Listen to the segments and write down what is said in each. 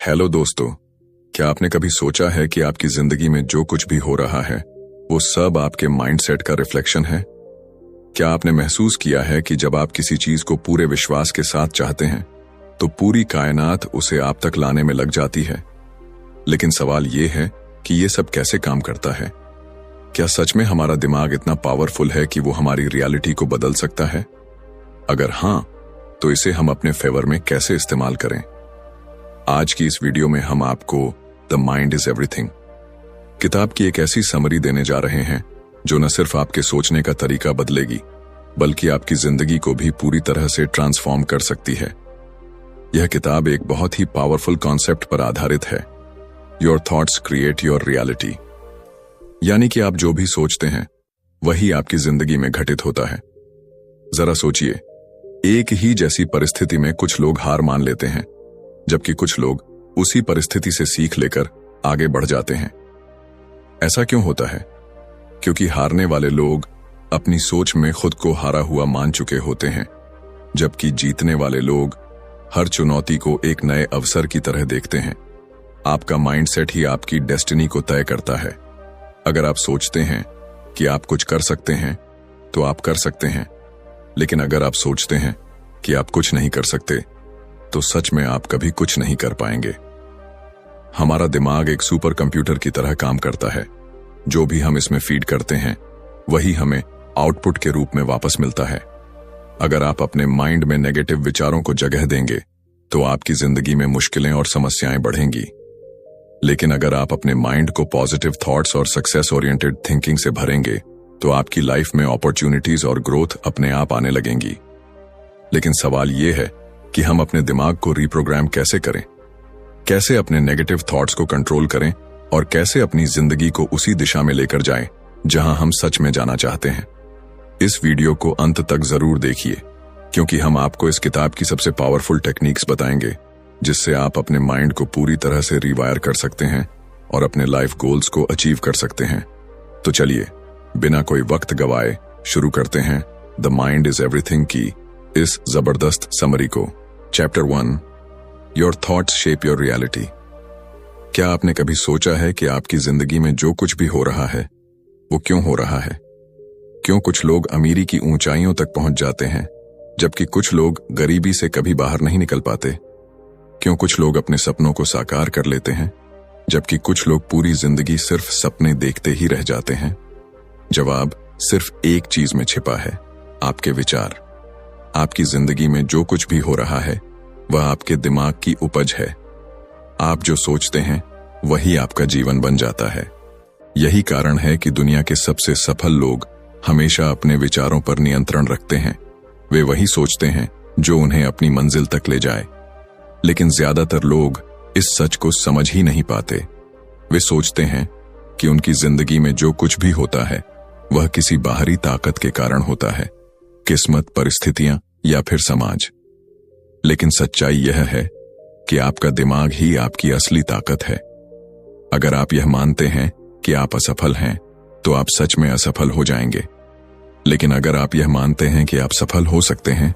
Hello दोस्तों, क्या आपने कभी सोचा है कि आपकी जिंदगी में जो कुछ भी हो रहा है वो सब आपके माइंडसेट का रिफ्लेक्शन है? क्या आपने महसूस किया है कि जब आप किसी चीज को पूरे विश्वास के साथ चाहते हैं तो पूरी कायनात उसे आप तक लाने में लग जाती है? लेकिन सवाल ये है कि ये सब कैसे काम करता है? क्या सच में हमारा दिमाग इतना पावरफुल है कि वो हमारी रियलिटी को बदल सकता है? अगर हां, तो इसे हम अपने फेवर में कैसे इस्तेमाल करें? आज की इस वीडियो में हम आपको द माइंड इज एवरीथिंग किताब की एक ऐसी समरी देने जा रहे हैं जो न सिर्फ आपके सोचने का तरीका बदलेगी बल्कि आपकी जिंदगी को भी पूरी तरह से ट्रांसफॉर्म कर सकती है। यह किताब एक बहुत ही पावरफुल कॉन्सेप्ट पर आधारित है। Your thoughts create your reality, यानी कि आप जो भी सोचते हैं वही आपकी जिंदगी में घटित होता है। जरा सोचिए, एक ही जैसी परिस्थिति में कुछ लोग हार मान लेते हैं जबकि कुछ लोग उसी परिस्थिति से सीख लेकर आगे बढ़ जाते हैं। ऐसा क्यों होता है? क्योंकि हारने वाले लोग अपनी सोच में खुद को हारा हुआ मान चुके होते हैं, जबकि जीतने वाले लोग हर चुनौती को एक नए अवसर की तरह देखते हैं। आपका माइंडसेट ही आपकी डेस्टिनी को तय करता है। अगर आप सोचते हैं कि आप कुछ कर सकते हैं तो आप कर सकते हैं, लेकिन अगर आप सोचते हैं कि आप कुछ नहीं कर सकते तो सच में आप कभी कुछ नहीं कर पाएंगे। हमारा दिमाग एक सुपर कंप्यूटर की तरह काम करता है। जो भी हम इसमें फीड करते हैं वही हमें आउटपुट के रूप में वापस मिलता है। अगर आप अपने माइंड में नेगेटिव विचारों को जगह देंगे तो आपकी जिंदगी में मुश्किलें और समस्याएं बढ़ेंगी। लेकिन अगर आप अपने माइंड को पॉजिटिव थॉट्स और सक्सेस ओरिएंटेड थिंकिंग से भरेंगे तो आपकी लाइफ में अपॉर्चुनिटीज और ग्रोथ अपने आप आने लगेंगी। लेकिन सवाल यह है कि हम अपने दिमाग को रिप्रोग्राम कैसे करें, कैसे अपने नेगेटिव थॉट्स को कंट्रोल करें और कैसे अपनी जिंदगी को उसी दिशा में लेकर जाएं जहां हम सच में जाना चाहते हैं। इस वीडियो को अंत तक जरूर देखिए, क्योंकि हम आपको इस किताब की सबसे पावरफुल टेक्निक्स बताएंगे जिससे आप अपने माइंड को पूरी तरह से रिवायर कर सकते हैं और अपने लाइफ गोल्स को अचीव कर सकते हैं। तो चलिए बिना कोई वक्त गवाए शुरू करते हैं द माइंड इज एवरीथिंग की इस जबरदस्त समरी को। Chapter 1, your thoughts shape your reality. क्या आपने कभी सोचा है कि आपकी जिंदगी में जो कुछ भी हो रहा है वो क्यों हो रहा है? क्यों कुछ लोग अमीरी की ऊंचाइयों तक पहुंच जाते हैं जबकि कुछ लोग गरीबी से कभी बाहर नहीं निकल पाते? क्यों कुछ लोग अपने सपनों को साकार कर लेते हैं जबकि कुछ लोग पूरी जिंदगी सिर्फ सपने देखते ही रह जाते हैं? जवाब सिर्फ एक चीज में छिपा है, आपके विचार। आपकी जिंदगी में जो कुछ भी हो रहा है वह आपके दिमाग की उपज है। आप जो सोचते हैं वही आपका जीवन बन जाता है। यही कारण है कि दुनिया के सबसे सफल लोग हमेशा अपने विचारों पर नियंत्रण रखते हैं। वे वही सोचते हैं जो उन्हें अपनी मंजिल तक ले जाए। लेकिन ज्यादातर लोग इस सच को समझ ही नहीं पाते। वे सोचते हैं कि उनकी जिंदगी में जो कुछ भी होता है वह किसी बाहरी ताकत के कारण होता है, किस्मत, परिस्थितियां या फिर समाज। लेकिन सच्चाई यह है कि आपका दिमाग ही आपकी असली ताकत है। अगर आप यह मानते हैं कि आप असफल हैं तो आप सच में असफल हो जाएंगे। लेकिन अगर आप यह मानते हैं कि आप सफल हो सकते हैं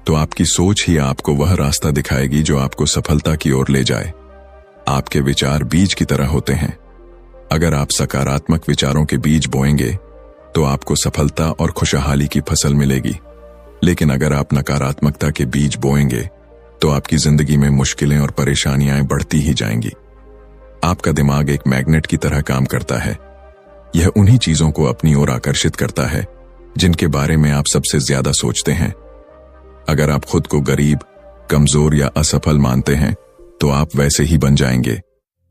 तो आपकी सोच ही आपको वह रास्ता दिखाएगी जो आपको सफलता की ओर ले जाए। आपके विचार बीज की तरह होते हैं। अगर आप सकारात्मक विचारों के बीज बोएंगे तो आपको सफलता और खुशहाली की फसल मिलेगी। लेकिन अगर आप नकारात्मकता के बीज बोएंगे तो आपकी जिंदगी में मुश्किलें और परेशानियां बढ़ती ही जाएंगी। आपका दिमाग एक मैग्नेट की तरह काम करता है। यह उन्हीं चीजों को अपनी ओर आकर्षित करता है जिनके बारे में आप सबसे ज्यादा सोचते हैं। अगर आप खुद को गरीब, कमजोर या असफल मानते हैं तो आप वैसे ही बन जाएंगे।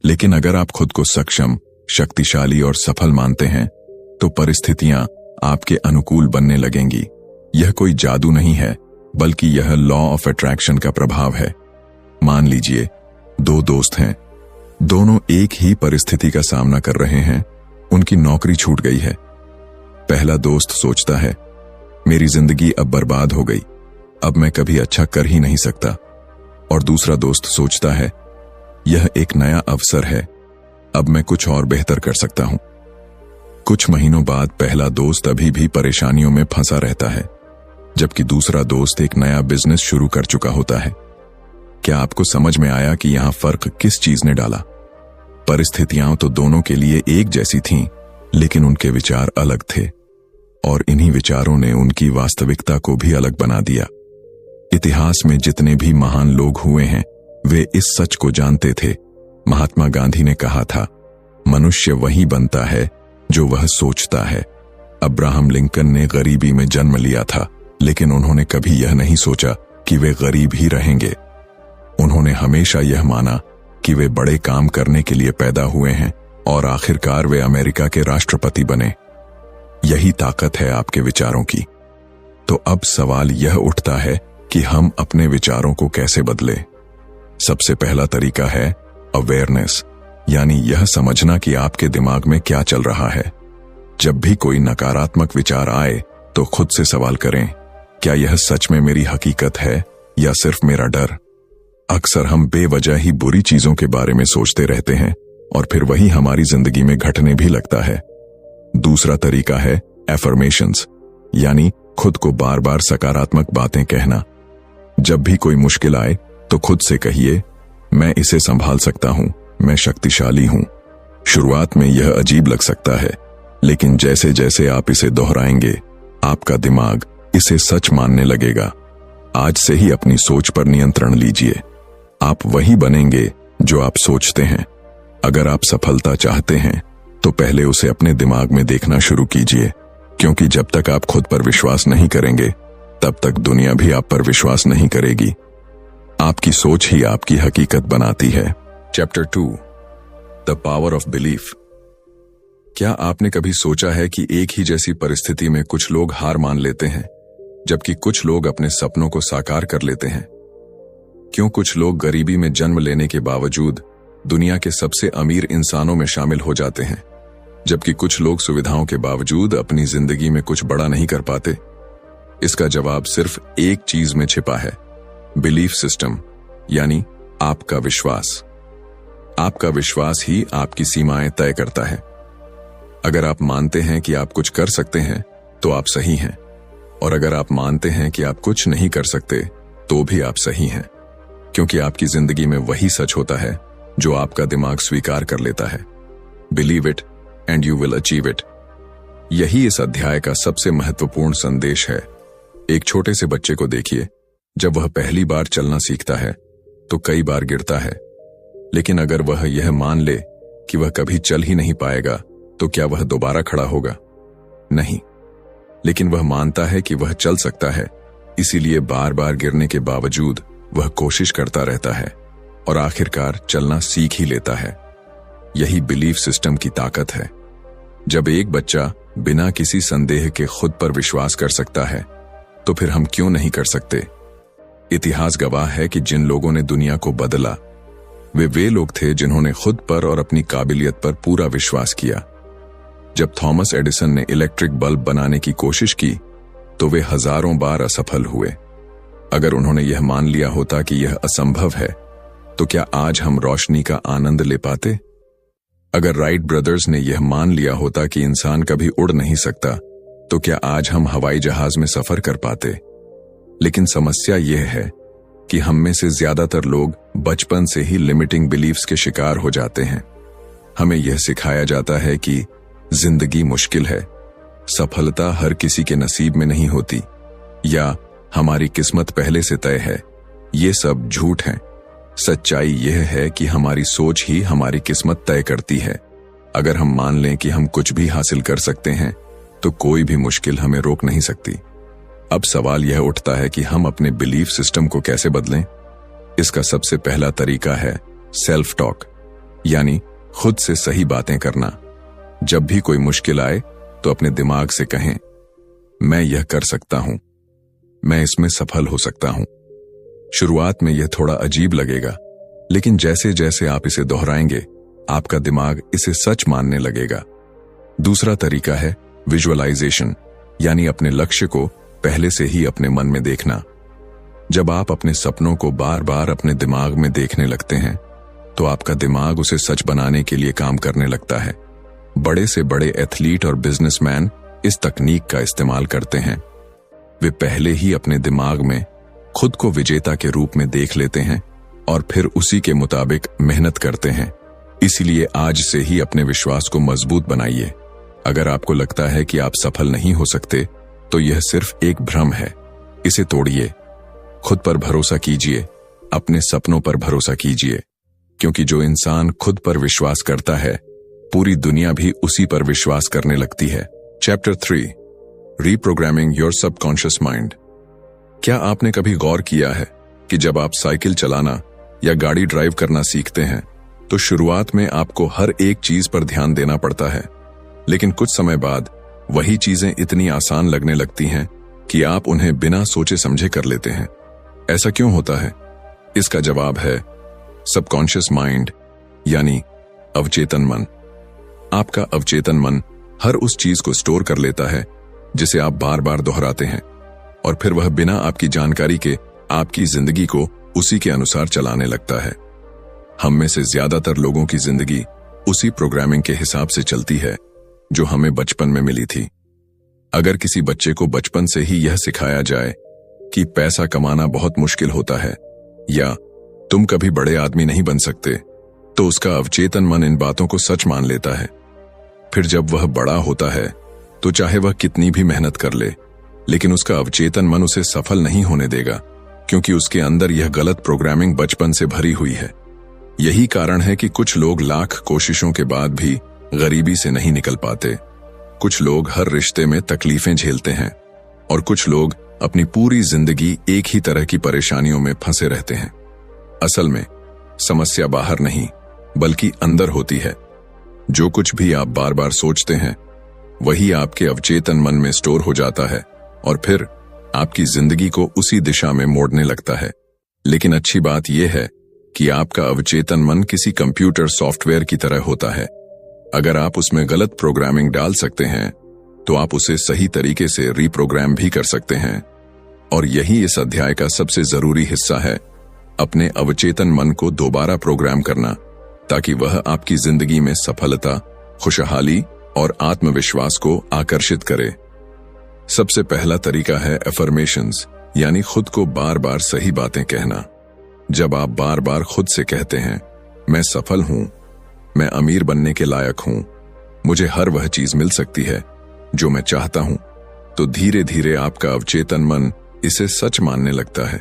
लेकिन अगर आप खुद को सक्षम, शक्तिशाली और सफल मानते हैं तो परिस्थितियां आपके अनुकूल बनने लगेंगी। यह कोई जादू नहीं है, बल्कि यह लॉ ऑफ अट्रैक्शन का प्रभाव है। मान लीजिए दो दोस्त हैं, दोनों एक ही परिस्थिति का सामना कर रहे हैं। उनकी नौकरी छूट गई है। पहला दोस्त सोचता है, मेरी जिंदगी अब बर्बाद हो गई, अब मैं कभी अच्छा कर ही नहीं सकता। और दूसरा दोस्त सोचता है, यह एक नया अवसर है, अब मैं कुछ और बेहतर कर सकता हूं। कुछ महीनों बाद पहला दोस्त अभी भी परेशानियों में फंसा रहता है, जबकि दूसरा दोस्त एक नया बिजनेस शुरू कर चुका होता है। क्या आपको समझ में आया कि यहां फर्क किस चीज ने डाला? परिस्थितियां तो दोनों के लिए एक जैसी थीं, लेकिन उनके विचार अलग थे और इन्हीं विचारों ने उनकी वास्तविकता को भी अलग बना दिया। इतिहास में जितने भी महान लोग हुए हैं वे इस सच को जानते थे। महात्मा गांधी ने कहा था, मनुष्य वही बनता है जो वह सोचता है। अब्राहम लिंकन ने गरीबी में जन्म लिया था, लेकिन उन्होंने कभी यह नहीं सोचा कि वे गरीब ही रहेंगे। उन्होंने हमेशा यह माना कि वे बड़े काम करने के लिए पैदा हुए हैं और आखिरकार वे अमेरिका के राष्ट्रपति बने। यही ताकत है आपके विचारों की। तो अब सवाल यह उठता है कि हम अपने विचारों को कैसे बदलें। सबसे पहला तरीका है अवेयरनेस, यानी यह समझना कि आपके दिमाग में क्या चल रहा है। जब भी कोई नकारात्मक विचार आए तो खुद से सवाल करें, क्या यह सच में मेरी हकीकत है या सिर्फ मेरा डर? अक्सर हम बेवजह ही बुरी चीजों के बारे में सोचते रहते हैं और फिर वही हमारी जिंदगी में घटने भी लगता है। दूसरा तरीका है एफर्मेशंस, यानी खुद को बार बार सकारात्मक बातें कहना। जब भी कोई मुश्किल आए तो खुद से कहिए, मैं इसे संभाल सकता हूं, मैं शक्तिशाली हूं। शुरुआत में यह अजीब लग सकता है, लेकिन जैसे जैसे आप इसे दोहराएंगे आपका दिमाग इसे सच मानने लगेगा। आज से ही अपनी सोच पर नियंत्रण लीजिए। आप वही बनेंगे जो आप सोचते हैं। अगर आप सफलता चाहते हैं तो पहले उसे अपने दिमाग में देखना शुरू कीजिए, क्योंकि जब तक आप खुद पर विश्वास नहीं करेंगे तब तक दुनिया भी आप पर विश्वास नहीं करेगी। आपकी सोच ही आपकी हकीकत बनाती है। Chapter 2, the power of belief. क्या आपने कभी सोचा है कि एक ही जैसी परिस्थिति में कुछ लोग हार मान लेते हैं जबकि कुछ लोग अपने सपनों को साकार कर लेते हैं? क्यों कुछ लोग गरीबी में जन्म लेने के बावजूद दुनिया के सबसे अमीर इंसानों में शामिल हो जाते हैं, जबकि कुछ लोग सुविधाओं के बावजूद अपनी जिंदगी में कुछ बड़ा नहीं कर पाते? इसका जवाब सिर्फ एक चीज में छिपा है, बिलीफ सिस्टम, यानी आपका विश्वास। आपका विश्वास ही आपकी सीमाएं तय करता है। अगर आप मानते हैं कि आप कुछ कर सकते हैं तो आप सही हैं, और अगर आप मानते हैं कि आप कुछ नहीं कर सकते तो भी आप सही हैं, क्योंकि आपकी जिंदगी में वही सच होता है जो आपका दिमाग स्वीकार कर लेता है। Believe it and you will achieve it. यही इस अध्याय का सबसे महत्वपूर्ण संदेश है। एक छोटे से बच्चे को देखिए, जब वह पहली बार चलना सीखता है तो कई बार गिरता है, लेकिन अगर वह यह मान ले कि वह कभी चल ही नहीं पाएगा तो क्या वह दोबारा खड़ा होगा? नहीं। लेकिन वह मानता है कि वह चल सकता है, इसीलिए बार बार गिरने के बावजूद वह कोशिश करता रहता है और आखिरकार चलना सीख ही लेता है। यही बिलीफ सिस्टम की ताकत है। जब एक बच्चा बिना किसी संदेह के खुद पर विश्वास कर सकता है तो फिर हम क्यों नहीं कर सकते? इतिहास गवाह है कि जिन लोगों ने दुनिया को बदला वे लोग थे जिन्होंने खुद पर और अपनी काबिलियत पर पूरा विश्वास किया। जब थॉमस एडिसन ने इलेक्ट्रिक बल्ब बनाने की कोशिश की तो वे हजारों बार असफल हुए। अगर उन्होंने यह मान लिया होता कि यह असंभव है तो क्या आज हम रोशनी का आनंद ले पाते? अगर राइट ब्रदर्स ने यह मान लिया होता कि इंसान कभी उड़ नहीं सकता तो क्या आज हम हवाई जहाज में सफर कर पाते? लेकिन समस्या यह है कि हम में से ज्यादातर लोग बचपन से ही लिमिटिंग बिलीफ्स के शिकार हो जाते हैं। हमें यह सिखाया जाता है कि जिंदगी मुश्किल है, सफलता हर किसी के नसीब में नहीं होती, या हमारी किस्मत पहले से तय है। ये सब झूठ है। सच्चाई यह है कि हमारी सोच ही हमारी किस्मत तय करती है। अगर हम मान लें कि हम कुछ भी हासिल कर सकते हैं तो कोई भी मुश्किल हमें रोक नहीं सकती। अब सवाल यह उठता है कि हम अपने बिलीफ सिस्टम को कैसे बदलें? इसका सबसे पहला तरीका है सेल्फ टॉक, यानी खुद से सही बातें करना। जब भी कोई मुश्किल आए तो अपने दिमाग से कहें, मैं यह कर सकता हूं, मैं इसमें सफल हो सकता हूं। शुरुआत में यह थोड़ा अजीब लगेगा, लेकिन जैसे जैसे आप इसे दोहराएंगे आपका दिमाग इसे सच मानने लगेगा। दूसरा तरीका है विजुअलाइजेशन, यानी अपने लक्ष्य को पहले से ही अपने मन में देखना। जब आप अपने सपनों को बार बार अपने दिमाग में देखने लगते हैं तो आपका दिमाग उसे सच बनाने के लिए काम करने लगता है। बड़े से बड़े एथलीट और बिजनेसमैन इस तकनीक का इस्तेमाल करते हैं। वे पहले ही अपने दिमाग में खुद को विजेता के रूप में देख लेते हैं और फिर उसी के मुताबिक मेहनत करते हैं। इसीलिए आज से ही अपने विश्वास को मजबूत बनाइए। अगर आपको लगता है कि आप सफल नहीं हो सकते, तो यह सिर्फ एक भ्रम है। इसे तोड़िए। खुद पर भरोसा कीजिए, अपने सपनों पर भरोसा कीजिए, क्योंकि जो इंसान खुद पर विश्वास करता है, पूरी दुनिया भी उसी पर विश्वास करने लगती है। Chapter 3, reprogramming your subconscious mind. क्या आपने कभी गौर किया है कि जब आप साइकिल चलाना या गाड़ी ड्राइव करना सीखते हैं, तो शुरुआत में आपको हर एक चीज पर ध्यान देना पड़ता है, लेकिन कुछ समय बाद वही चीजें इतनी आसान लगने लगती हैं कि आप उन्हें बिना सोचे समझे कर लेते हैं। ऐसा क्यों होता है? इसका जवाब है सबकॉन्शियस माइंड, यानी अवचेतन मन। आपका अवचेतन मन हर उस चीज को स्टोर कर लेता है जिसे आप बार बार दोहराते हैं, और फिर वह बिना आपकी जानकारी के आपकी जिंदगी को उसी के अनुसार चलाने लगता है। हम में से ज्यादातर लोगों की जिंदगी उसी प्रोग्रामिंग के हिसाब से चलती है जो हमें बचपन में मिली थी। अगर किसी बच्चे को बचपन से ही यह सिखाया जाए कि पैसा कमाना बहुत मुश्किल होता है या तुम कभी बड़े आदमी नहीं बन सकते, तो उसका अवचेतन मन इन बातों को सच मान लेता है। फिर जब वह बड़ा होता है, तो चाहे वह कितनी भी मेहनत कर ले, लेकिन उसका अवचेतन मन उसे सफल नहीं होने देगा, क्योंकि उसके अंदर यह गलत प्रोग्रामिंग बचपन से भरी हुई है। यही कारण है कि कुछ लोग लाख कोशिशों के बाद भी गरीबी से नहीं निकल पाते। कुछ लोग हर रिश्ते में तकलीफें झेलते हैं, और कुछ लोग अपनी पूरी जिंदगी एक ही तरह की परेशानियों में फंसे रहते हैं। असल में समस्या बाहर नहीं, बल्कि अंदर होती है। जो कुछ भी आप बार बार सोचते हैं, वही आपके अवचेतन मन में स्टोर हो जाता है और फिर आपकी जिंदगी को उसी दिशा में मोड़ने लगता है। लेकिन अच्छी बात यह है कि आपका अवचेतन मन किसी कंप्यूटर सॉफ्टवेयर की तरह होता है। अगर आप उसमें गलत प्रोग्रामिंग डाल सकते हैं, तो आप उसे सही तरीके से रीप्रोग्राम भी कर सकते हैं। और यही इस अध्याय का सबसे जरूरी हिस्सा है, अपने अवचेतन मन को दोबारा प्रोग्राम करना, ताकि वह आपकी जिंदगी में सफलता, खुशहाली और आत्मविश्वास को आकर्षित करे। सबसे पहला तरीका है अफर्मेशंस, यानी खुद को बार बार सही बातें कहना। जब आप बार बार खुद से कहते हैं, मैं सफल हूं, मैं अमीर बनने के लायक हूं, मुझे हर वह चीज मिल सकती है जो मैं चाहता हूं, तो धीरे धीरे आपका अवचेतन मन इसे सच मानने लगता है।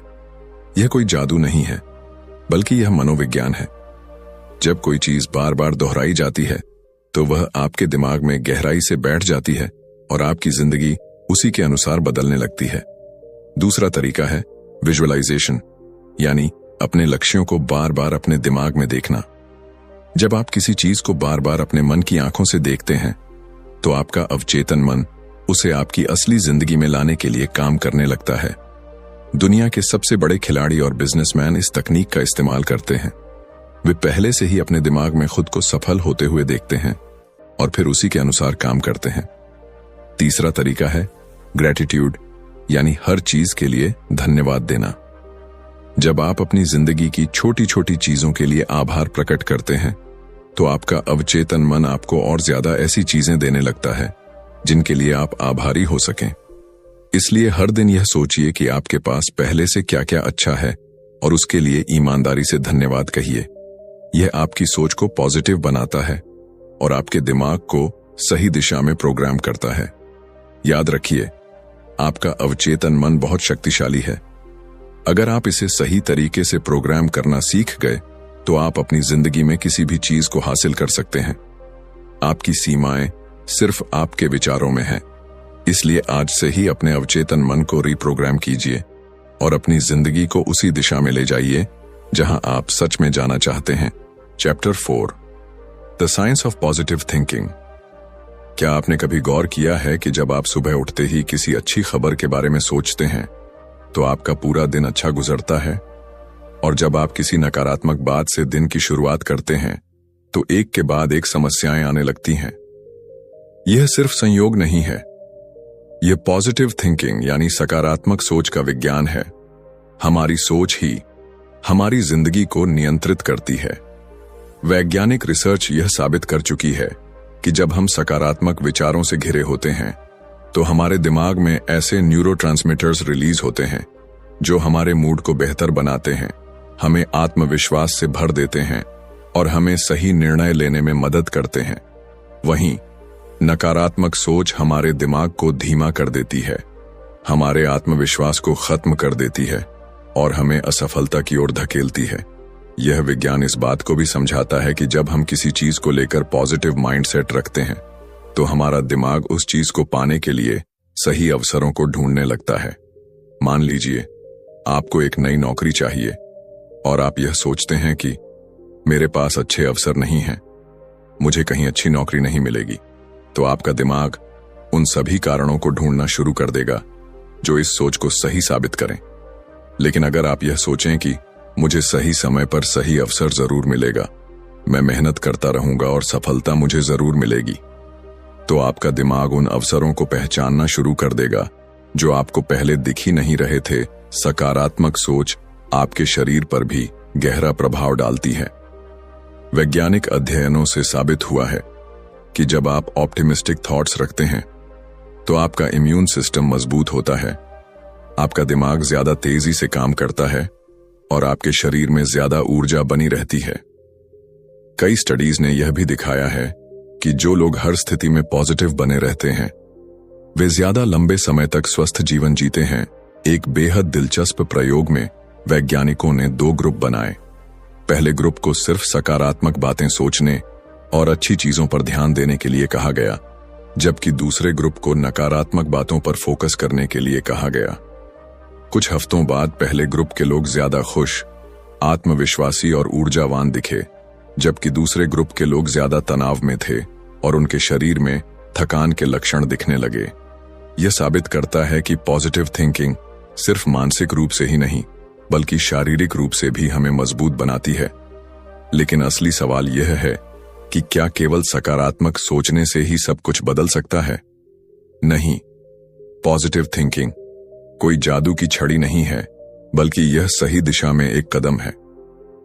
यह कोई जादू नहीं है, बल्कि यह मनोविज्ञान है। जब कोई चीज बार बार दोहराई जाती है, तो वह आपके दिमाग में गहराई से बैठ जाती है और आपकी जिंदगी उसी के अनुसार बदलने लगती है। दूसरा तरीका है विजुअलाइजेशन, यानी अपने लक्ष्यों को बार बार अपने दिमाग में देखना। जब आप किसी चीज को बार बार अपने मन की आंखों से देखते हैं, तो आपका अवचेतन मन उसे आपकी असली जिंदगी में लाने के लिए काम करने लगता है। दुनिया के सबसे बड़े खिलाड़ी और बिजनेसमैन इस तकनीक का इस्तेमाल करते हैं। वे पहले से ही अपने दिमाग में खुद को सफल होते हुए देखते हैं और फिर उसी के अनुसार काम करते हैं। तीसरा तरीका है ग्रैटिट्यूड, यानी हर चीज के लिए धन्यवाद देना। जब आप अपनी जिंदगी की छोटी छोटी चीजों के लिए आभार प्रकट करते हैं, तो आपका अवचेतन मन आपको और ज्यादा ऐसी चीजें देने लगता है जिनके लिए आप आभारी हो सकें। इसलिए हर दिन यह सोचिए कि आपके पास पहले से क्या क्या अच्छा है और उसके लिए ईमानदारी से धन्यवाद कहिए। यह आपकी सोच को पॉजिटिव बनाता है और आपके दिमाग को सही दिशा में प्रोग्राम करता है। याद रखिए, आपका अवचेतन मन बहुत शक्तिशाली है। अगर आप इसे सही तरीके से प्रोग्राम करना सीख गए, तो आप अपनी जिंदगी में किसी भी चीज को हासिल कर सकते हैं। आपकी सीमाएं सिर्फ आपके विचारों में हैं। इसलिए आज से ही अपने अवचेतन मन को रीप्रोग्राम कीजिए और अपनी जिंदगी को उसी दिशा में ले जाइए जहां आप सच में जाना चाहते हैं। Chapter 4, the science of positive thinking. क्या आपने कभी गौर किया है कि जब आप सुबह उठते ही किसी अच्छी खबर के बारे में सोचते हैं, तो आपका पूरा दिन अच्छा गुजरता है, और जब आप किसी नकारात्मक बात से दिन की शुरुआत करते हैं, तो एक के बाद एक समस्याएं आने लगती हैं। यह सिर्फ संयोग नहीं है, यह पॉजिटिव थिंकिंग यानी सकारात्मक सोच का विज्ञान है। हमारी सोच ही हमारी जिंदगी को नियंत्रित करती है। वैज्ञानिक रिसर्च यह साबित कर चुकी है कि जब हम सकारात्मक विचारों से घिरे होते हैं, तो हमारे दिमाग में ऐसे न्यूरोट्रांसमीटर्स रिलीज होते हैं जो हमारे मूड को बेहतर बनाते हैं, हमें आत्मविश्वास से भर देते हैं और हमें सही निर्णय लेने में मदद करते हैं। वहीं नकारात्मक सोच हमारे दिमाग को धीमा कर देती है, हमारे आत्मविश्वास को खत्म कर देती है और हमें असफलता की ओर धकेलती है। यह विज्ञान इस बात को भी समझाता है कि जब हम किसी चीज को लेकर पॉजिटिव माइंडसेट रखते हैं तो हमारा दिमाग उस चीज को पाने के लिए सही अवसरों को ढूंढने लगता है। मान लीजिए आपको एक नई नौकरी चाहिए और आप यह सोचते हैं कि मेरे पास अच्छे अवसर नहीं हैं, मुझे कहीं अच्छी नौकरी नहीं मिलेगी, तो आपका दिमाग उन सभी कारणों को ढूंढना शुरू कर देगा जो इस सोच को सही साबित करें। लेकिन अगर आप यह सोचें कि मुझे सही समय पर सही अवसर जरूर मिलेगा, मैं मेहनत करता रहूंगा और सफलता मुझे जरूर मिलेगी, तो आपका दिमाग उन अवसरों को पहचानना शुरू कर देगा जो आपको पहले दिख ही नहीं रहे थे। सकारात्मक सोच आपके शरीर पर भी गहरा प्रभाव डालती है। वैज्ञानिक अध्ययनों से साबित हुआ है कि जब आप ऑप्टिमिस्टिक थॉट्स रखते हैं तो आपका इम्यून सिस्टम मजबूत होता है, आपका दिमाग ज्यादा तेजी से काम करता है और आपके शरीर में ज्यादा ऊर्जा बनी रहती है। कई स्टडीज ने यह भी दिखाया है कि जो लोग हर स्थिति में पॉजिटिव बने रहते हैं वे ज्यादा लंबे समय तक स्वस्थ जीवन जीते हैं। एक बेहद दिलचस्प प्रयोग में वैज्ञानिकों ने 2 ग्रुप बनाए। पहले ग्रुप को सिर्फ सकारात्मक बातें सोचने और अच्छी चीजों पर ध्यान देने के लिए कहा गया, जबकि दूसरे ग्रुप को नकारात्मक बातों पर फोकस करने के लिए कहा गया। कुछ हफ्तों बाद पहले ग्रुप के लोग ज्यादा खुश, आत्मविश्वासी और ऊर्जावान दिखे, जबकि दूसरे ग्रुप के लोग ज्यादा तनाव में थे और उनके शरीर में थकान के लक्षण दिखने लगे। यह साबित करता है कि पॉजिटिव थिंकिंग सिर्फ मानसिक रूप से ही नहीं बल्कि शारीरिक रूप से भी हमें मजबूत बनाती है। लेकिन असली सवाल यह है कि क्या केवल सकारात्मक सोचने से ही सब कुछ बदल सकता है? नहीं, पॉजिटिव थिंकिंग कोई जादू की छड़ी नहीं है, बल्कि यह सही दिशा में एक कदम है।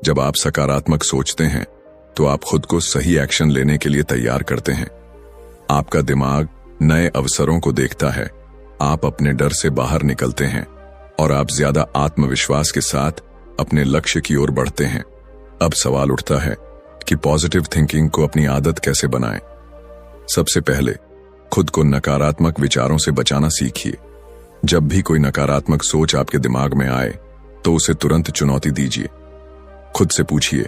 जब आप सकारात्मक सोचते हैं तो आप खुद को सही एक्शन लेने के लिए तैयार करते हैं। आपका दिमाग नए अवसरों को देखता है, आप अपने डर से बाहर निकलते हैं और आप ज्यादा आत्मविश्वास के साथ अपने लक्ष्य की ओर बढ़ते हैं। अब सवाल उठता है कि पॉजिटिव थिंकिंग को अपनी आदत कैसे बनाएं? सबसे पहले खुद को नकारात्मक विचारों से बचाना सीखिए। जब भी कोई नकारात्मक सोच आपके दिमाग में आए तो उसे तुरंत चुनौती दीजिए। खुद से पूछिए,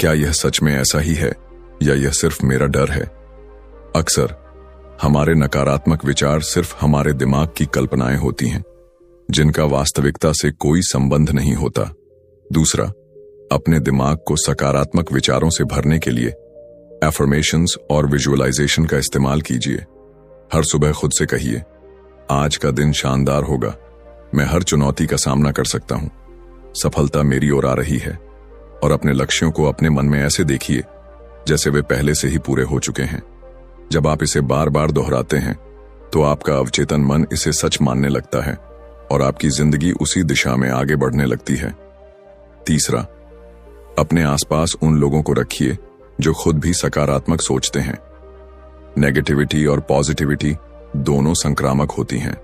क्या यह सच में ऐसा ही है या यह सिर्फ मेरा डर है? अक्सर हमारे नकारात्मक विचार सिर्फ हमारे दिमाग की कल्पनाएं होती हैं, जिनका वास्तविकता से कोई संबंध नहीं होता। दूसरा, अपने दिमाग को सकारात्मक विचारों से भरने के लिए एफर्मेशंस और विजुअलाइजेशन का इस्तेमाल कीजिए। हर सुबह खुद से कहिए, आज का दिन शानदार होगा, मैं हर चुनौती का सामना कर सकता हूं, सफलता मेरी ओर आ रही है। और अपने लक्ष्यों को अपने मन में ऐसे देखिए जैसे वे पहले से ही पूरे हो चुके हैं। जब आप इसे बार बार दोहराते हैं तो आपका अवचेतन मन इसे सच मानने लगता है और आपकी जिंदगी उसी दिशा में आगे बढ़ने लगती है। तीसरा, अपने आसपास उन लोगों को रखिए जो खुद भी सकारात्मक सोचते हैं। नेगेटिविटी और पॉजिटिविटी दोनों संक्रामक होती हैं।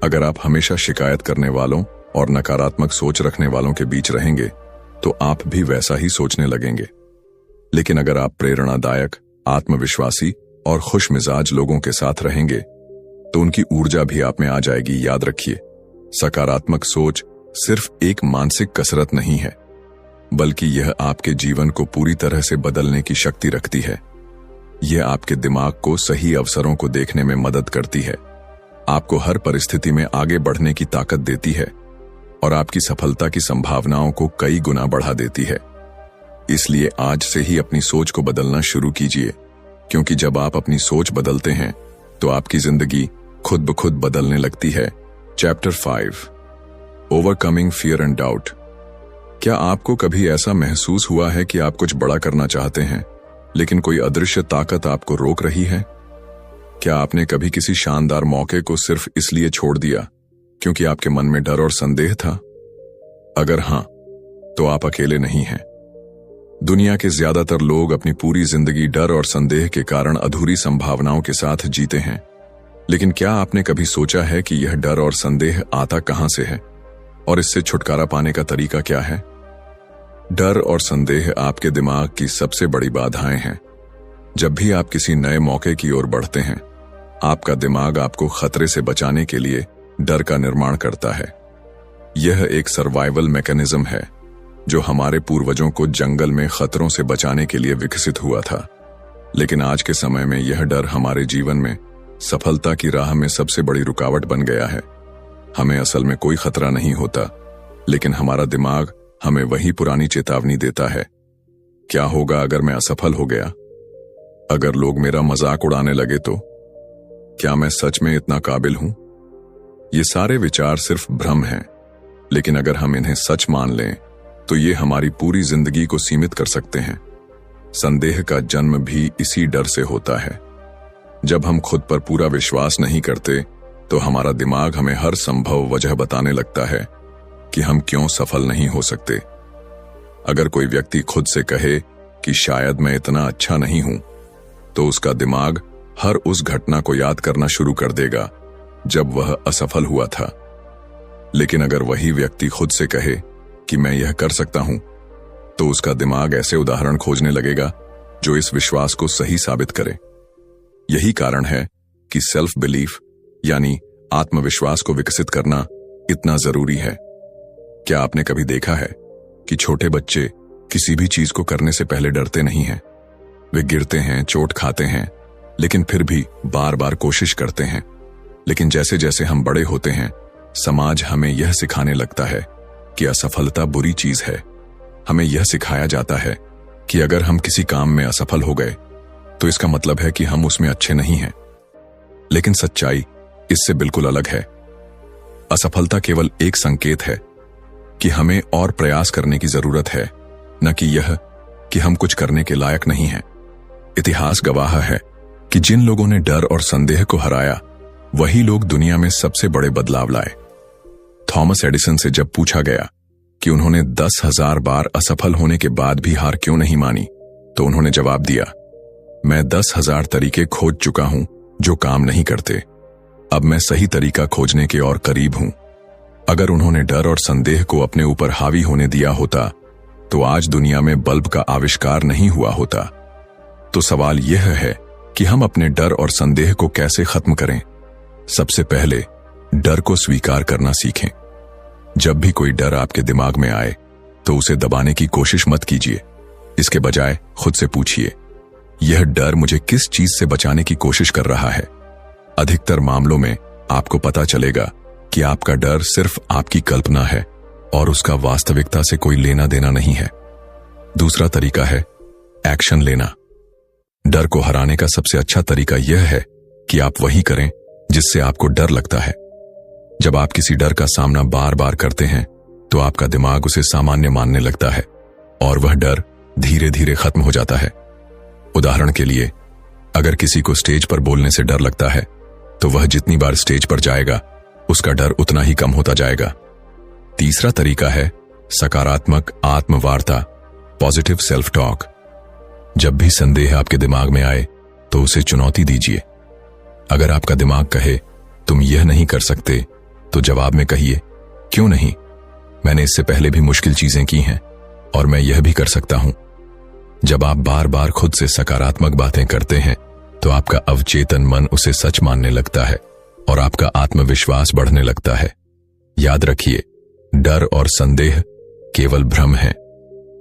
अगर आप हमेशा शिकायत करने वालों और नकारात्मक सोच रखने वालों के बीच रहेंगे तो आप भी वैसा ही सोचने लगेंगे। लेकिन अगर आप प्रेरणादायक, आत्मविश्वासी और खुश मिजाज लोगों के साथ रहेंगे तो उनकी ऊर्जा भी आप में आ जाएगी। याद रखिए, सकारात्मक सोच सिर्फ एक मानसिक कसरत नहीं है, बल्कि यह आपके जीवन को पूरी तरह से बदलने की शक्ति रखती है। यह आपके दिमाग को सही अवसरों को देखने में मदद करती है, आपको हर परिस्थिति में आगे बढ़ने की ताकत देती है और आपकी सफलता की संभावनाओं को कई गुना बढ़ा देती है। इसलिए आज से ही अपनी सोच को बदलना शुरू कीजिए, क्योंकि जब आप अपनी सोच बदलते हैं तो आपकी जिंदगी खुद ब खुद बदलने लगती है। Chapter 5, overcoming fear and doubt. क्या आपको कभी ऐसा महसूस हुआ है कि आप कुछ बड़ा करना चाहते हैं लेकिन कोई अदृश्य ताकत आपको रोक रही है? क्या आपने कभी किसी शानदार मौके को सिर्फ इसलिए छोड़ दिया क्योंकि आपके मन में डर और संदेह था? अगर हां, तो आप अकेले नहीं हैं। दुनिया के ज्यादातर लोग अपनी पूरी जिंदगी डर और संदेह के कारण अधूरी संभावनाओं के साथ जीते हैं। लेकिन क्या आपने कभी सोचा है कि यह डर और संदेह आता कहां से है और इससे छुटकारा पाने का तरीका क्या है? डर और संदेह आपके दिमाग की सबसे बड़ी बाधाएं हैं। जब भी आप किसी नए मौके की ओर बढ़ते हैं, आपका दिमाग आपको खतरे से बचाने के लिए डर का निर्माण करता है। यह एक सर्वाइवल मैकेनिज्म है जो हमारे पूर्वजों को जंगल में खतरों से बचाने के लिए विकसित हुआ था। लेकिन आज के समय में यह डर हमारे जीवन में सफलता की राह में सबसे बड़ी रुकावट बन गया है। हमें असल में कोई खतरा नहीं होता, लेकिन हमारा दिमाग हमें वही पुरानी चेतावनी देता है। क्या होगा अगर मैं असफल हो गया? अगर लोग मेरा मजाक उड़ाने लगे तो? क्या मैं सच में इतना काबिल हूं? ये सारे विचार सिर्फ भ्रम हैं, लेकिन अगर हम इन्हें सच मान लें तो ये हमारी पूरी जिंदगी को सीमित कर सकते हैं। संदेह का जन्म भी इसी डर से होता है। जब हम खुद पर पूरा विश्वास नहीं करते तो हमारा दिमाग हमें हर संभव वजह बताने लगता है कि हम क्यों सफल नहीं हो सकते। अगर कोई व्यक्ति खुद से कहे कि शायद मैं इतना अच्छा नहीं हूं, तो उसका दिमाग हर उस घटना को याद करना शुरू कर देगा जब वह असफल हुआ था। लेकिन अगर वही व्यक्ति खुद से कहे कि मैं यह कर सकता हूं, तो उसका दिमाग ऐसे उदाहरण खोजने लगेगा जो इस विश्वास को सही साबित करे। यही कारण है कि सेल्फ बिलीफ यानी आत्मविश्वास को विकसित करना इतना जरूरी है। क्या आपने कभी देखा है कि छोटे बच्चे किसी भी चीज को करने से पहले डरते नहीं हैं? वे गिरते हैं, चोट खाते हैं, लेकिन फिर भी बार बार कोशिश करते हैं। लेकिन जैसे जैसे हम बड़े होते हैं, समाज हमें यह सिखाने लगता है कि असफलता बुरी चीज है। हमें यह सिखाया जाता है कि अगर हम किसी काम में असफल हो गए तो इसका मतलब है कि हम उसमें अच्छे नहीं हैं। लेकिन सच्चाई इससे बिल्कुल अलग है। असफलता केवल एक संकेत है कि हमें और प्रयास करने की जरूरत है, न कि यह कि हम कुछ करने के लायक नहीं हैं। इतिहास गवाह है कि जिन लोगों ने डर और संदेह को हराया, वही लोग दुनिया में सबसे बड़े बदलाव लाए। थॉमस एडिसन से जब पूछा गया कि उन्होंने 10,000 बार असफल होने के बाद भी हार क्यों नहीं मानी, तो उन्होंने जवाब दिया, मैं 10,000 तरीके खोज चुका हूं जो काम नहीं करते। अब मैं सही तरीका खोजने के और करीब हूं। अगर उन्होंने डर और संदेह को अपने ऊपर हावी होने दिया होता, तो आज दुनिया में बल्ब का आविष्कार नहीं हुआ होता। तो सवाल यह है कि हम अपने डर और संदेह को कैसे खत्म करें। सबसे पहले डर को स्वीकार करना सीखें। जब भी कोई डर आपके दिमाग में आए तो उसे दबाने की कोशिश मत कीजिए। इसके बजाय खुद से पूछिए, यह डर मुझे किस चीज से बचाने की कोशिश कर रहा है। अधिकतर मामलों में आपको पता चलेगा कि आपका डर सिर्फ आपकी कल्पना है और उसका वास्तविकता से कोई लेना देना नहीं है। दूसरा तरीका है एक्शन लेना। डर को हराने का सबसे अच्छा तरीका यह है कि आप वही करें जिससे आपको डर लगता है। जब आप किसी डर का सामना बार बार करते हैं तो आपका दिमाग उसे सामान्य मानने लगता है और वह डर धीरे धीरे खत्म हो जाता है। उदाहरण के लिए, अगर किसी को स्टेज पर बोलने से डर लगता है तो वह जितनी बार स्टेज पर जाएगा उसका डर उतना ही कम होता जाएगा। तीसरा तरीका है सकारात्मक आत्मवार्ता, पॉजिटिव सेल्फ टॉक। जब भी संदेह आपके दिमाग में आए तो उसे चुनौती दीजिए। अगर आपका दिमाग कहे तुम यह नहीं कर सकते, तो जवाब में कहिए, क्यों नहीं, मैंने इससे पहले भी मुश्किल चीजें की हैं और मैं यह भी कर सकता हूं। जब आप बार बार खुद से सकारात्मक बातें करते हैं तो आपका अवचेतन मन उसे सच मानने लगता है और आपका आत्मविश्वास बढ़ने लगता है। याद रखिए, डर और संदेह केवल भ्रम हैं।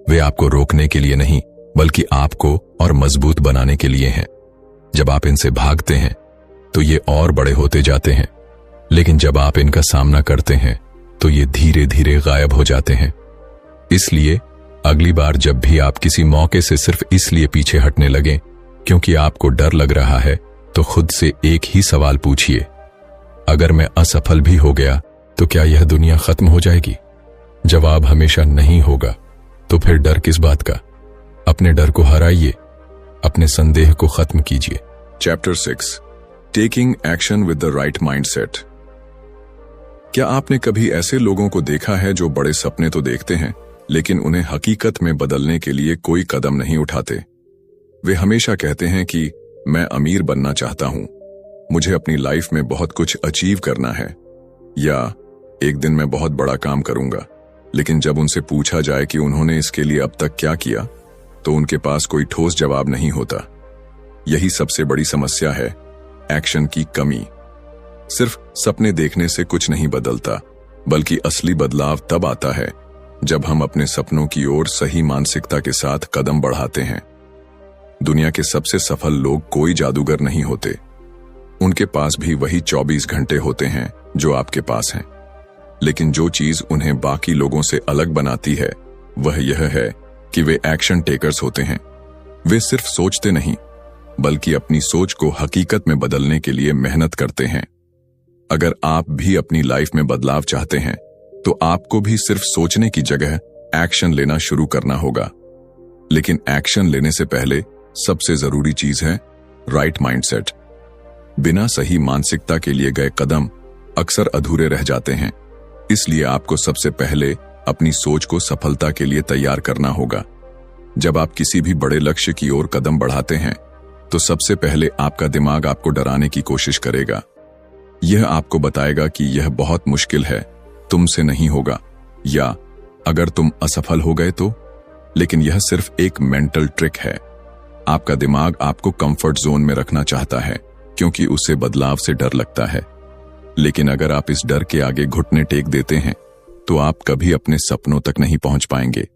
वे आपको रोकने के लिए नहीं, बल्कि आपको और मजबूत बनाने के लिए हैं। जब आप इनसे भागते हैं तो ये और बड़े होते जाते हैं, लेकिन जब आप इनका सामना करते हैं तो ये धीरे धीरे गायब हो जाते हैं। इसलिए अगली बार जब भी आप किसी मौके से सिर्फ इसलिए पीछे हटने लगें क्योंकि आपको डर लग रहा है, तो खुद से एक ही सवाल पूछिए, अगर मैं असफल भी हो गया तो क्या यह दुनिया खत्म हो जाएगी? जवाब हमेशा नहीं होगा। तो फिर डर किस बात का? अपने डर को हराइए, अपने संदेह को खत्म कीजिए। Chapter 6, taking action with the right mindset. क्या आपने कभी ऐसे लोगों को देखा है जो बड़े सपने तो देखते हैं, लेकिन उन्हें हकीकत में बदलने के लिए कोई कदम नहीं उठाते? वे हमेशा कहते हैं कि मैं अमीर बनना चाहता हूं, मुझे अपनी लाइफ में बहुत कुछ अचीव करना है, या एक दिन मैं बहुत बड़ा काम करूंगा। लेकिन जब उनसे पूछा जाए कि उन्होंने इसके लिए अब तक क्या किया, तो उनके पास कोई ठोस जवाब नहीं होता। यही सबसे बड़ी समस्या है, एक्शन की कमी। सिर्फ सपने देखने से कुछ नहीं बदलता, बल्कि असली बदलाव तब आता है जब हम अपने सपनों की ओर सही मानसिकता के साथ कदम बढ़ाते हैं। दुनिया के सबसे सफल लोग कोई जादूगर नहीं होते। उनके पास भी वही 24 घंटे होते हैं जो आपके पास हैं। लेकिन जो चीज उन्हें बाकी लोगों से अलग बनाती है वह यह है कि वे एक्शन टेकर्स होते हैं। वे सिर्फ सोचते नहीं, बल्कि अपनी सोच को हकीकत में बदलने के लिए मेहनत करते हैं। अगर आप भी अपनी लाइफ में बदलाव चाहते हैं, तो आपको भी सिर्फ सोचने की जगह एक्शन लेना शुरू करना होगा। लेकिन एक्शन लेने से पहले सबसे जरूरी चीज है राइट माइंडसेट। बिना सही मानसिकता के लिए गए कदम अक्सर अधूरे रह जाते हैं। इसलिए आपको सबसे पहले अपनी सोच को सफलता के लिए तैयार करना होगा। जब आप किसी भी बड़े लक्ष्य की ओर कदम बढ़ाते हैं, तो सबसे पहले आपका दिमाग आपको डराने की कोशिश करेगा। यह आपको बताएगा कि यह बहुत मुश्किल है, तुमसे नहीं होगा, या अगर तुम असफल हो गए तो। लेकिन यह सिर्फ एक मेंटल ट्रिक है। आपका दिमाग आपको कंफर्ट जोन में रखना चाहता है, क्योंकि उसे बदलाव से डर लगता है। लेकिन अगर आप इस डर के आगे घुटने टेक देते हैं, तो आप कभी अपने सपनों तक नहीं पहुंच पाएंगे।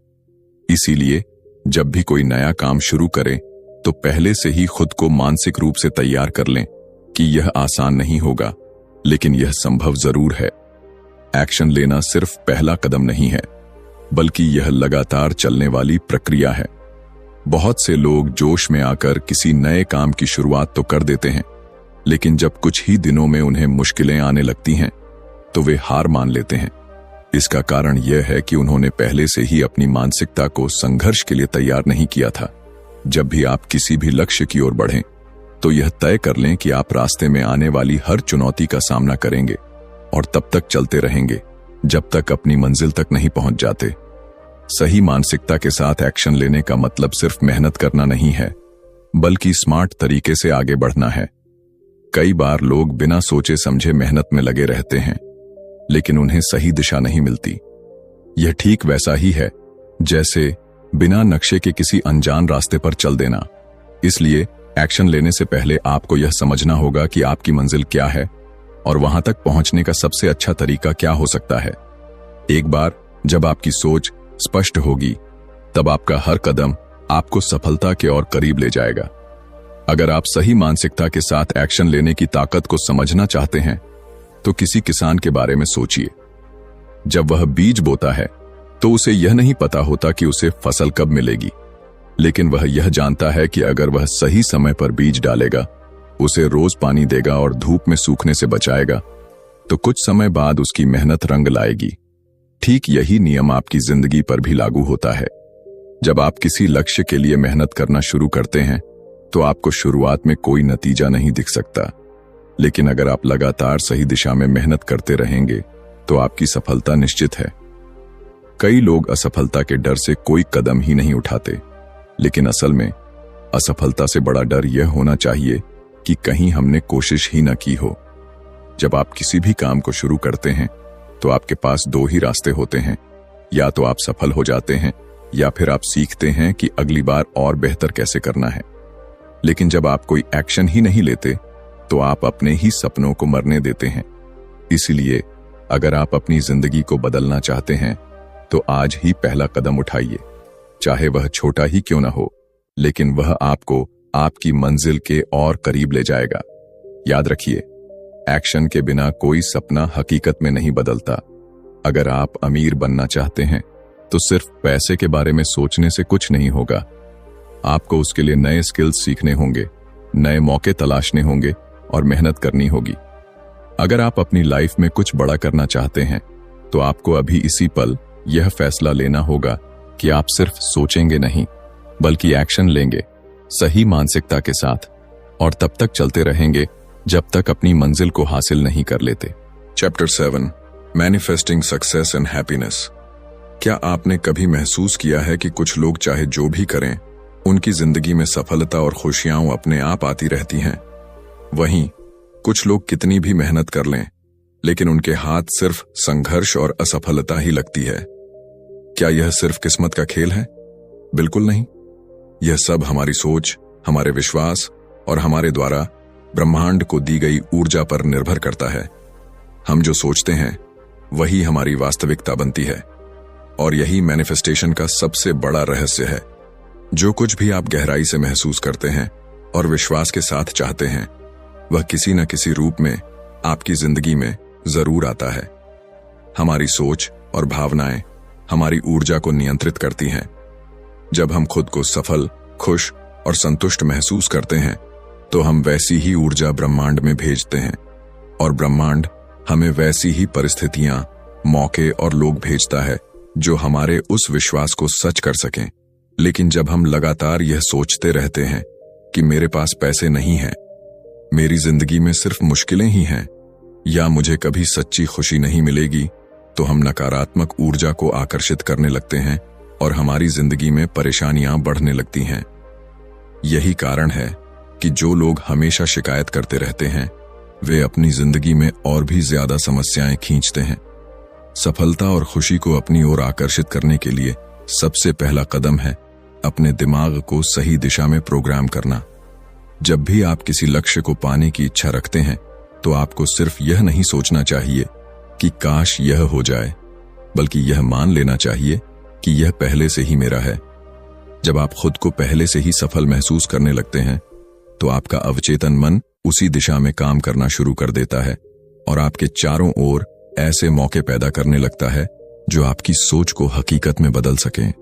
इसीलिए जब भी कोई नया काम शुरू करें, तो पहले से ही खुद को मानसिक रूप से तैयार कर लें कि यह आसान नहीं होगा, लेकिन यह संभव जरूर है। एक्शन लेना सिर्फ पहला कदम नहीं है, बल्कि यह लगातार चलने वाली प्रक्रिया है। बहुत से लोग जोश में आकर किसी नए काम की शुरुआत तो कर देते हैं, लेकिन जब कुछ ही दिनों में उन्हें मुश्किलें आने लगती हैं, तो वे हार मान लेते हैं। इसका कारण यह है कि उन्होंने पहले से ही अपनी मानसिकता को संघर्ष के लिए तैयार नहीं किया था। जब भी आप किसी भी लक्ष्य की ओर बढ़ें, तो यह तय कर लें कि आप रास्ते में आने वाली हर चुनौती का सामना करेंगे और तब तक चलते रहेंगे जब तक अपनी मंजिल तक नहीं पहुंच जाते। सही मानसिकता के साथ एक्शन लेने का मतलब सिर्फ मेहनत करना नहीं है, बल्कि स्मार्ट तरीके से आगे बढ़ना है। कई बार लोग बिना सोचे समझे मेहनत में लगे रहते हैं, लेकिन उन्हें सही दिशा नहीं मिलती। यह ठीक वैसा ही है जैसे बिना नक्शे के किसी अनजान रास्ते पर चल देना। इसलिए एक्शन लेने से पहले आपको यह समझना होगा कि आपकी मंजिल क्या है और वहां तक पहुंचने का सबसे अच्छा तरीका क्या हो सकता है। एक बार जब आपकी सोच स्पष्ट होगी, तब आपका हर कदम आपको सफलता के और करीब ले जाएगा। अगर आप सही मानसिकता के साथ एक्शन लेने की ताकत को समझना चाहते हैं, तो किसी किसान के बारे में सोचिए। जब वह बीज बोता है, तो उसे यह नहीं पता होता कि उसे फसल कब मिलेगी, लेकिन वह यह जानता है कि अगर वह सही समय पर बीज डालेगा, उसे रोज पानी देगा और धूप में सूखने से बचाएगा, तो कुछ समय बाद उसकी मेहनत रंग लाएगी। ठीक यही नियम आपकी जिंदगी पर भी लागू होता है। जब आप किसी लक्ष्य के लिए मेहनत करना शुरू करते हैं, तो आपको शुरुआत में कोई नतीजा नहीं दिख सकता, लेकिन अगर आप लगातार सही दिशा में मेहनत करते रहेंगे, तो आपकी सफलता निश्चित है। कई लोग असफलता के डर से कोई कदम ही नहीं उठाते, लेकिन असल में असफलता से बड़ा डर यह होना चाहिए कि कहीं हमने कोशिश ही न की हो। जब आप किसी भी काम को शुरू करते हैं, तो आपके पास दो ही रास्ते होते हैं, या तो आप सफल हो जाते हैं, या फिर आप सीखते हैं कि अगली बार और बेहतर कैसे करना है। लेकिन जब आप कोई एक्शन ही नहीं लेते, तो आप अपने ही सपनों को मरने देते हैं। इसलिए अगर आप अपनी जिंदगी को बदलना चाहते हैं, तो आज ही पहला कदम उठाइए, चाहे वह छोटा ही क्यों ना हो, लेकिन वह आपको आपकी मंजिल के और करीब ले जाएगा। याद रखिए, एक्शन के बिना कोई सपना हकीकत में नहीं बदलता। अगर आप अमीर बनना चाहते हैं, तो सिर्फ पैसे के बारे में सोचने से कुछ नहीं होगा। आपको उसके लिए नए स्किल्स सीखने होंगे, नए मौके तलाशने होंगे और मेहनत करनी होगी। अगर आप अपनी लाइफ में कुछ बड़ा करना चाहते हैं, तो आपको अभी इसी पल यह फैसला लेना होगा कि आप सिर्फ सोचेंगे नहीं, बल्कि एक्शन लेंगे सही मानसिकता के साथ, और तब तक चलते रहेंगे जब तक अपनी मंजिल को हासिल नहीं कर लेते। Chapter 7 manifesting success and happiness. क्या आपने कभी महसूस किया है कि कुछ लोग चाहे जो भी करें, उनकी जिंदगी में सफलता और खुशियां अपने आप आती रहती हैं? वहीं कुछ लोग कितनी भी मेहनत कर लें, लेकिन उनके हाथ सिर्फ संघर्ष और असफलता ही लगती है। क्या यह सिर्फ किस्मत का खेल है? बिल्कुल नहीं। यह सब हमारी सोच, हमारे विश्वास और हमारे द्वारा ब्रह्मांड को दी गई ऊर्जा पर निर्भर करता है। हम जो सोचते हैं वही हमारी वास्तविकता बनती है, और यही मैनिफेस्टेशन का सबसे बड़ा रहस्य है। जो कुछ भी आप गहराई से महसूस करते हैं और विश्वास के साथ चाहते हैं, वह किसी न किसी रूप में आपकी जिंदगी में जरूर आता है। हमारी सोच और भावनाएं हमारी ऊर्जा को नियंत्रित करती हैं। जब हम खुद को सफल, खुश और संतुष्ट महसूस करते हैं, तो हम वैसी ही ऊर्जा ब्रह्मांड में भेजते हैं, और ब्रह्मांड हमें वैसी ही परिस्थितियां, मौके और लोग भेजता है जो हमारे उस विश्वास को सच कर सकें। लेकिन जब हम लगातार यह सोचते रहते हैं कि मेरे पास पैसे नहीं हैं, मेरी जिंदगी में सिर्फ मुश्किलें ही हैं, या मुझे कभी सच्ची खुशी नहीं मिलेगी, तो हम नकारात्मक ऊर्जा को आकर्षित करने लगते हैं और हमारी जिंदगी में परेशानियां बढ़ने लगती हैं। यही कारण है कि जो लोग हमेशा शिकायत करते रहते हैं, वे अपनी जिंदगी में और भी ज्यादा समस्याएं खींचते हैं। सफलता और खुशी को अपनी ओर आकर्षित करने के लिए सबसे पहला कदम है अपने दिमाग को सही दिशा में प्रोग्राम करना। जब भी आप किसी लक्ष्य को पाने की इच्छा रखते हैं, तो आपको सिर्फ यह नहीं सोचना चाहिए कि काश यह हो जाए, बल्कि यह मान लेना चाहिए कि यह पहले से ही मेरा है। जब आप खुद को पहले से ही सफल महसूस करने लगते हैं, तो आपका अवचेतन मन उसी दिशा में काम करना शुरू कर देता है और आपके चारों ओर ऐसे मौके पैदा करने लगता है जो आपकी सोच को हकीकत में बदल सकें।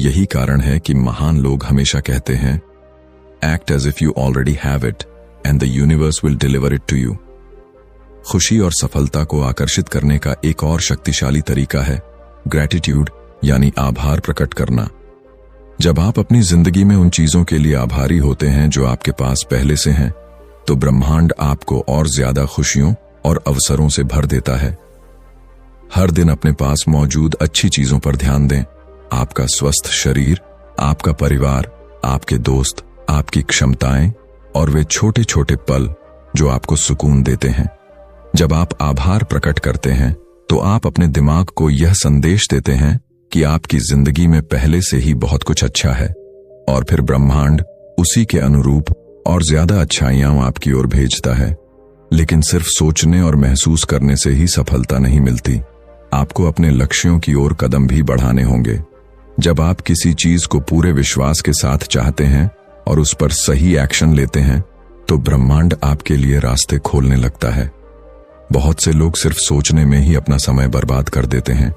यही कारण है कि महान लोग हमेशा कहते हैं, act as if you already have it and the universe will deliver it to you. खुशी और सफलता को आकर्षित करने का एक और शक्तिशाली तरीका है ग्रैटिट्यूड, यानी आभार प्रकट करना। जब आप अपनी जिंदगी में उन चीजों के लिए आभारी होते हैं जो आपके पास पहले से हैं, तो ब्रह्मांड आपको और ज्यादा खुशियों और अवसरों से भर देता है। हर दिन अपने पास मौजूद अच्छी चीजों पर ध्यान दें। आपका स्वस्थ शरीर, आपका परिवार, आपके दोस्त, आपकी क्षमताएं और वे छोटे छोटे पल जो आपको सुकून देते हैं। जब आप आभार प्रकट करते हैं, तो आप अपने दिमाग को यह संदेश देते हैं कि आपकी जिंदगी में पहले से ही बहुत कुछ अच्छा है, और फिर ब्रह्मांड उसी के अनुरूप और ज्यादा अच्छाइयां आपकी ओर भेजता है। लेकिन सिर्फ सोचने और महसूस करने से ही सफलता नहीं मिलती। आपको अपने लक्ष्यों की ओर कदम भी बढ़ाने होंगे। जब आप किसी चीज को पूरे विश्वास के साथ चाहते हैं और उस पर सही एक्शन लेते हैं, तो ब्रह्मांड आपके लिए रास्ते खोलने लगता है। बहुत से लोग सिर्फ सोचने में ही अपना समय बर्बाद कर देते हैं,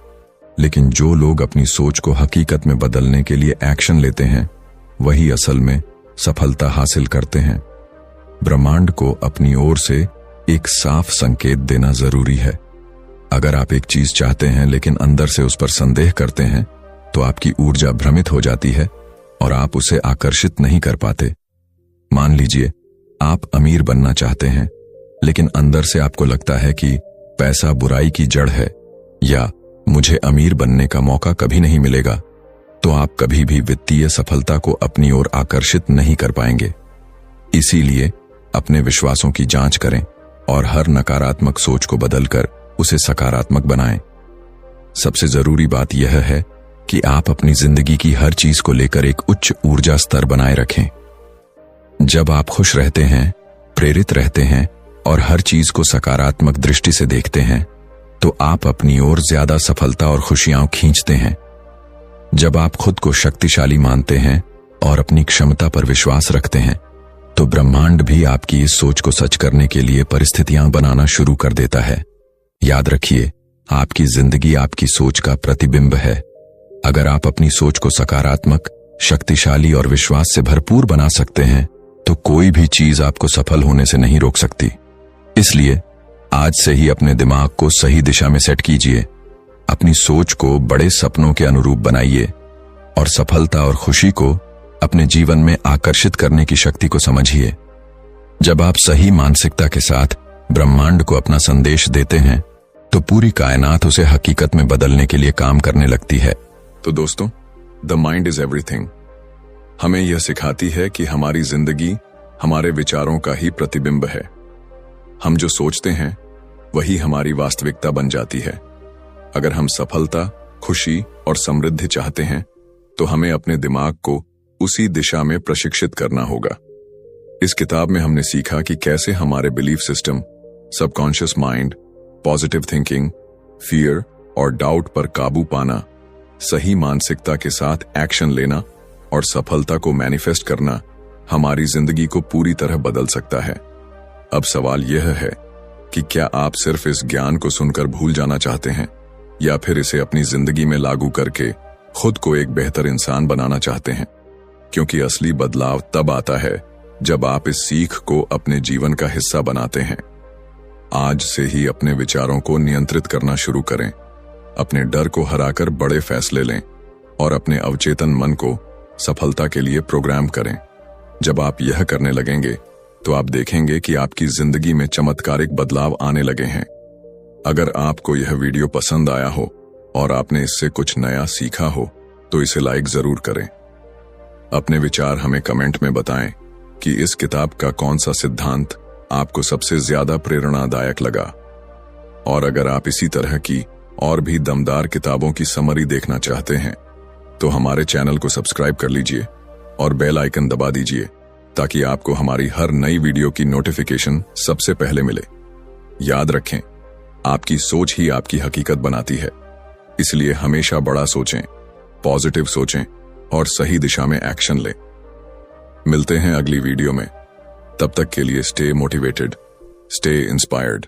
लेकिन जो लोग अपनी सोच को हकीकत में बदलने के लिए एक्शन लेते हैं, वही असल में सफलता हासिल करते हैं। ब्रह्मांड को अपनी ओर से एक साफ संकेत देना जरूरी है। अगर आप एक चीज चाहते हैं लेकिन अंदर से उस पर संदेह करते हैं, तो आपकी ऊर्जा भ्रमित हो जाती है और आप उसे आकर्षित नहीं कर पाते। मान लीजिए आप अमीर बनना चाहते हैं, लेकिन अंदर से आपको लगता है कि पैसा बुराई की जड़ है, या मुझे अमीर बनने का मौका कभी नहीं मिलेगा, तो आप कभी भी वित्तीय सफलता को अपनी ओर आकर्षित नहीं कर पाएंगे। इसीलिए अपने विश्वासों की जांच करें और हर नकारात्मक सोच को बदलकर उसे सकारात्मक बनाएं। सबसे जरूरी बात यह है कि आप अपनी जिंदगी की हर चीज को लेकर एक उच्च ऊर्जा स्तर बनाए रखें। जब आप खुश रहते हैं, प्रेरित रहते हैं और हर चीज को सकारात्मक दृष्टि से देखते हैं, तो आप अपनी ओर ज्यादा सफलता और खुशियां खींचते हैं। जब आप खुद को शक्तिशाली मानते हैं और अपनी क्षमता पर विश्वास रखते हैं, तो ब्रह्मांड भी आपकी इस सोच को सच करने के लिए परिस्थितियां बनाना शुरू कर देता है। याद रखिए, आपकी जिंदगी आपकी सोच का प्रतिबिंब है। अगर आप अपनी सोच को सकारात्मक, शक्तिशाली और विश्वास से भरपूर बना सकते हैं, तो कोई भी चीज आपको सफल होने से नहीं रोक सकती। इसलिए आज से ही अपने दिमाग को सही दिशा में सेट कीजिए, अपनी सोच को बड़े सपनों के अनुरूप बनाइए और सफलता और खुशी को अपने जीवन में आकर्षित करने की शक्ति को समझिए। जब आप सही मानसिकता के साथ ब्रह्मांड को अपना संदेश देते हैं, तो पूरी कायनात उसे हकीकत में बदलने के लिए काम करने लगती है। तो दोस्तों, द माइंड इज एवरीथिंग हमें यह सिखाती है कि हमारी जिंदगी हमारे विचारों का ही प्रतिबिंब है। हम जो सोचते हैं वही हमारी वास्तविकता बन जाती है। अगर हम सफलता, खुशी और समृद्धि चाहते हैं तो हमें अपने दिमाग को उसी दिशा में प्रशिक्षित करना होगा। इस किताब में हमने सीखा कि कैसे हमारे belief system, subconscious mind, positive thinking, fear और डाउट पर काबू पाना, सही मानसिकता के साथ एक्शन लेना और सफलता को मैनिफेस्ट करना हमारी जिंदगी को पूरी तरह बदल सकता है। अब सवाल यह है कि क्या आप सिर्फ इस ज्ञान को सुनकर भूल जाना चाहते हैं या फिर इसे अपनी जिंदगी में लागू करके खुद को एक बेहतर इंसान बनाना चाहते हैं? क्योंकि असली बदलाव तब आता है जब आप इस सीख को अपने जीवन का हिस्सा बनाते हैं। आज से ही अपने विचारों को नियंत्रित करना शुरू करें, अपने डर को हराकर बड़े फैसले लें और अपने अवचेतन मन को सफलता के लिए प्रोग्राम करें। जब आप यह करने लगेंगे तो आप देखेंगे कि आपकी जिंदगी में चमत्कारिक बदलाव आने लगे हैं। अगर आपको यह वीडियो पसंद आया हो और आपने इससे कुछ नया सीखा हो तो इसे लाइक जरूर करें। अपने विचार हमें कमेंट में बताएं कि इस किताब का कौन सा सिद्धांत आपको सबसे ज्यादा प्रेरणादायक लगा। और अगर आप इसी तरह की और भी दमदार किताबों की समरी देखना चाहते हैं तो हमारे चैनल को सब्सक्राइब कर लीजिए और बेल आइकन दबा दीजिए ताकि आपको हमारी हर नई वीडियो की नोटिफिकेशन सबसे पहले मिले। याद रखें, आपकी सोच ही आपकी हकीकत बनाती है, इसलिए हमेशा बड़ा सोचें, पॉजिटिव सोचें और सही दिशा में एक्शन लें। मिलते हैं अगली वीडियो में, तब तक के लिए स्टे मोटिवेटेड, स्टे इंस्पायर्ड।